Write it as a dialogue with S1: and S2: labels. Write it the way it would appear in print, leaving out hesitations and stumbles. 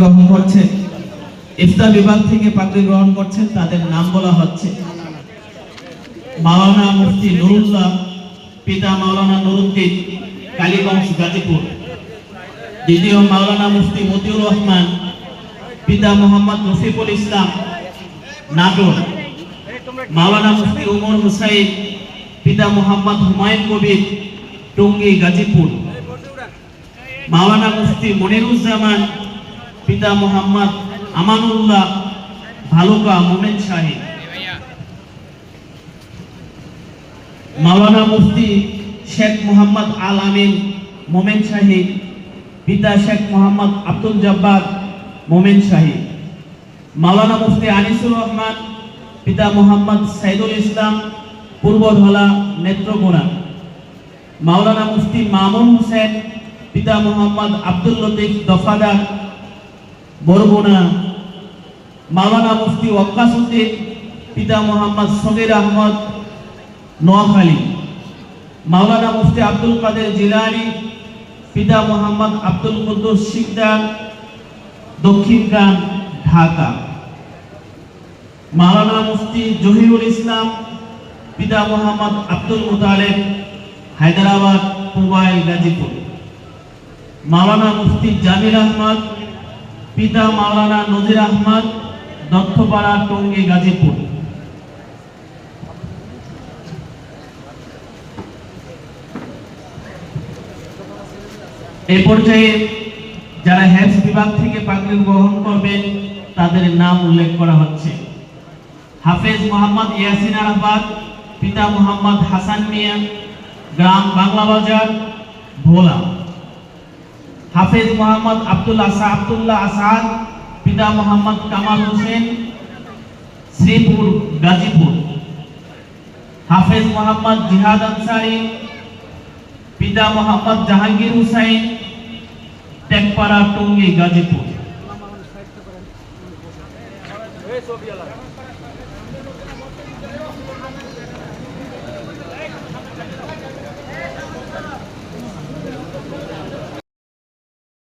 S1: গ্রহণ করছেন, ইফতা বিভাগ থেকে পাগড়ি গ্রহণ করছেন, তাদের নাম বলা হচ্ছে মাওলানা মুফতি নুরুল্লাহ, পিতা মাওলানা নুরুদ্দিন, কালীগঞ্জ, গাজীপুর। দ্বিতীয় মাওলানা মুফতি মতিউর রহমান, পিতা মোহাম্মদ রফিকুল ইসলাম, নাটোর। মাওলানা মুফতি উমর হুসাইন, পিতা মোহাম্মদ হুমায়ুন কবির, টঙ্গী, গাজীপুর। মাওলানা মুফতি মনিরুজ্জামান, পিতা মোহাম্মদ আমানুল্লাহ, ভালুকা, মোমেন শাহী। মাওলানা মুফতি শেখ মোহাম্মদ আল আমিন, মোমেন শাহী, পিতা শেখ মোহাম্মদ আব্দুল জব্বার, মোমেন শাহী। মাওলানা মুফতি আনিসুর রহমান, পিতা মোহাম্মদ সাইদুল ইসলাম, পূর্বধলা, নেত্রকোনা। মাওলানা মুফতি মামুন হোসেন, পিতা মোহাম্মদ আব্দুল লতিফ, দফাদার, বরগুনা। মাওলানা মুফতি ওয়াক্কাসউদ্দিন, পিতা মোহাম্মদ সগীর আহমদ, নোয়াখালী। মাওলানা মুফতি আব্দুল কাদের জিলানী, পিতা মোহাম্মদ আব্দুল কুদ্দুস শিকদার, দক্ষিণখান, ঢাকা। মাওলানা মুফতি জহিরুল ইসলাম, পিতা মোহাম্মদ আব্দুল মুতালেব, হায়দ্রাবাদ, পুবাইল, গাজীপুর। মাওলানা মুফতি জামিল আহমদ, পিতা মাওলানা নজির আহমদ, দত্তপাড়া, টঙ্গী, গাজীপুর। এই পর্যায়ে যারা হেফজ বিভাগ থেকে পাগড়ি গ্রহণ করবেন তাদের নাম উল্লেখ করা হচ্ছে: হাফেজ মোহাম্মদ ইয়াসিন আরাফাত, পিতা মোহাম্মদ হাসান মিয়া, গ্রাম বাংলা বাজার, ভোলা। হাফেজ মোহাম্মদ আব্দুল্লাহ আসাদ, পিতা মোহাম্মদ কামাল হোসেন, শ্রীপুর, গাজীপুর। হাফেজ মোহাম্মদ জিহাদ আনসারী, পিতা মোহাম্মদ জাহাঙ্গীর হুসাইন, টেকপাড়া, টঙ্গী, গাজীপুর।